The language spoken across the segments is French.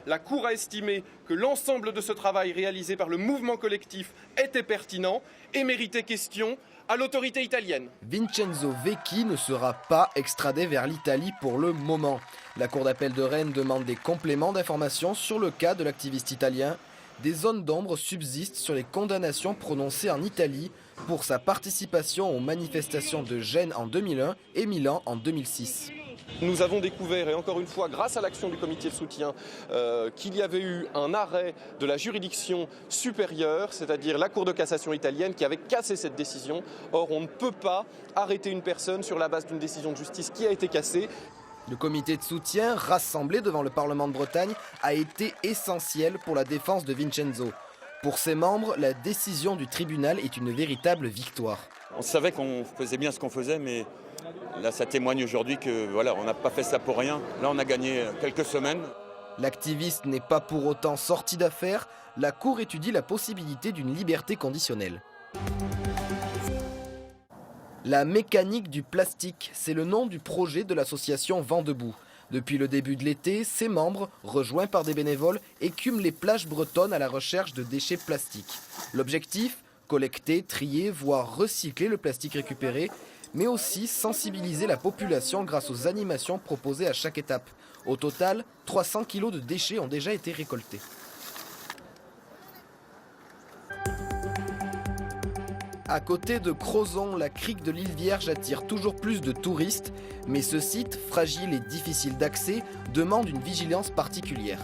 la Cour a estimé que l'ensemble de ce travail réalisé par le mouvement collectif était pertinent et méritait question à l'autorité italienne. Vincenzo Vecchi ne sera pas extradé vers l'Italie pour le moment. La Cour d'appel de Rennes demande des compléments d'informations sur le cas de l'activiste italien. Des zones d'ombre subsistent sur les condamnations prononcées en Italie pour sa participation aux manifestations de Gênes en 2001 et Milan en 2006. Nous avons découvert, et encore une fois grâce à l'action du comité de soutien, qu'il y avait eu un arrêt de la juridiction supérieure, c'est-à-dire la Cour de cassation italienne, qui avait cassé cette décision. Or, on ne peut pas arrêter une personne sur la base d'une décision de justice qui a été cassée. Le comité de soutien, rassemblé devant le Parlement de Bretagne, a été essentiel pour la défense de Vincenzo. Pour ses membres, la décision du tribunal est une véritable victoire. On savait qu'on faisait bien ce qu'on faisait, mais là, ça témoigne aujourd'hui que voilà, on n'a pas fait ça pour rien. Là, on a gagné quelques semaines. L'activiste n'est pas pour autant sorti d'affaire. La Cour étudie la possibilité d'une liberté conditionnelle. La mécanique du plastique, c'est le nom du projet de l'association Vent debout. Depuis le début de l'été, ses membres, rejoints par des bénévoles, écument les plages bretonnes à la recherche de déchets plastiques. L'objectif ? Collecter, trier, voire recycler le plastique récupéré, mais aussi sensibiliser la population grâce aux animations proposées à chaque étape. Au total, 300 kg de déchets ont déjà été récoltés. À côté de Crozon, la crique de l'île Vierge attire toujours plus de touristes, mais ce site, fragile et difficile d'accès, demande une vigilance particulière.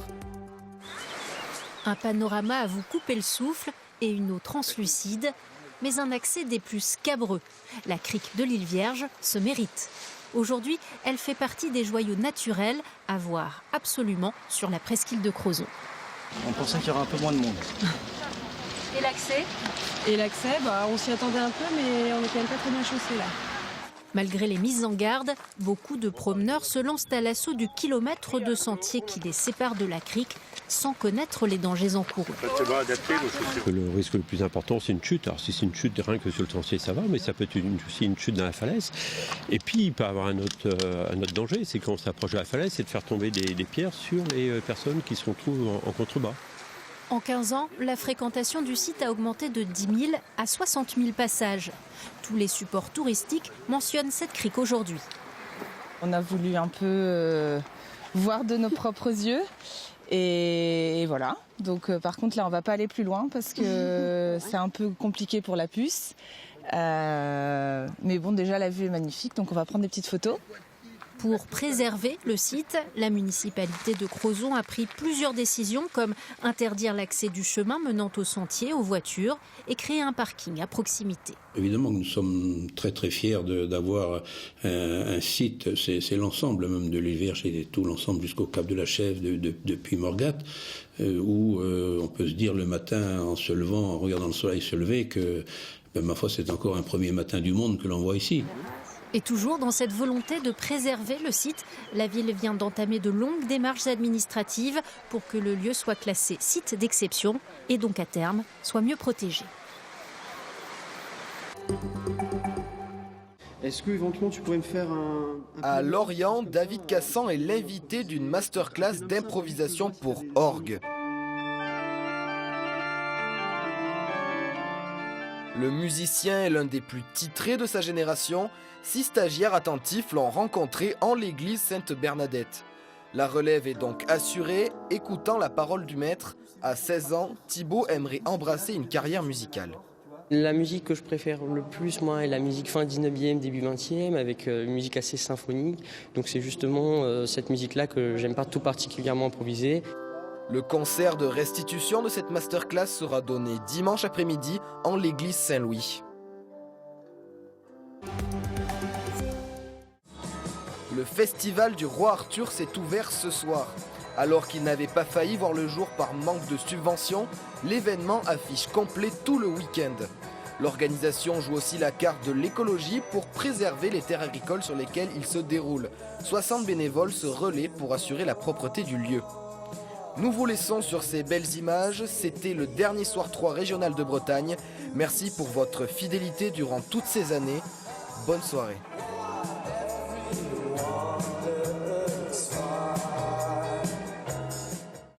Un panorama à vous couper le souffle et une eau translucide, mais un accès des plus scabreux. La crique de l'île Vierge se mérite. Aujourd'hui, elle fait partie des joyaux naturels à voir absolument sur la presqu'île de Crozon. On pensait qu'il y aurait un peu moins de monde. Et l'accès ? Et l'accès, on s'y attendait un peu, mais on n'est quand même pas très bien chaussé là. Malgré les mises en garde, beaucoup de promeneurs se lancent à l'assaut du kilomètre de sentier qui les sépare de la crique sans connaître les dangers encourus. Le risque le plus important, c'est une chute. Alors si c'est une chute rien que sur le sentier, ça va, mais ça peut être aussi une chute dans la falaise. Et puis il peut y avoir un autre danger, c'est quand on s'approche de la falaise, c'est de faire tomber des pierres sur les personnes qui se retrouvent en contrebas. En 15 ans, la fréquentation du site a augmenté de 10 000 à 60 000 passages. Tous les supports touristiques mentionnent cette crique aujourd'hui. On a voulu un peu voir de nos propres yeux. Et voilà. Donc par contre là on va pas aller plus loin parce que c'est un peu compliqué pour la puce. Mais bon, déjà la vue est magnifique, donc on va prendre des petites photos. Pour préserver le site, la municipalité de Crozon a pris plusieurs décisions comme interdire l'accès du chemin menant au sentier aux voitures et créer un parking à proximité. Évidemment que nous sommes très très fiers d'avoir un site, c'est l'ensemble même de l'île Vierge et tout l'ensemble jusqu'au Cap de la Chèvre depuis Morgat, où on peut se dire le matin en se levant, en regardant le soleil se lever que ma foi c'est encore un premier matin du monde que l'on voit ici. Et toujours dans cette volonté de préserver le site, la ville vient d'entamer de longues démarches administratives pour que le lieu soit classé site d'exception et donc à terme soit mieux protégé. Est-ce que éventuellement tu pourrais me faire À Lorient, David Cassan est l'invité d'une masterclass d'improvisation pour orgue. Le musicien est l'un des plus titrés de sa génération. 6 stagiaires attentifs l'ont rencontré en l'église Sainte-Bernadette. La relève est donc assurée. Écoutant la parole du maître, à 16 ans, Thibaut aimerait embrasser une carrière musicale. La musique que je préfère le plus, moi, est la musique fin 19e, début 20e, avec une musique assez symphonique. Donc c'est justement cette musique-là que j'aime pas tout particulièrement improviser. Le concert de restitution de cette masterclass sera donné dimanche après-midi en l'église Saint-Louis. Le festival du Roi Arthur s'est ouvert ce soir. Alors qu'il n'avait pas failli voir le jour par manque de subventions, l'événement affiche complet tout le week-end. L'organisation joue aussi la carte de l'écologie pour préserver les terres agricoles sur lesquelles il se déroule. 60 bénévoles se relaient pour assurer la propreté du lieu. Nous vous laissons sur ces belles images. C'était le dernier Soir 3 régional de Bretagne. Merci pour votre fidélité durant toutes ces années. Bonne soirée.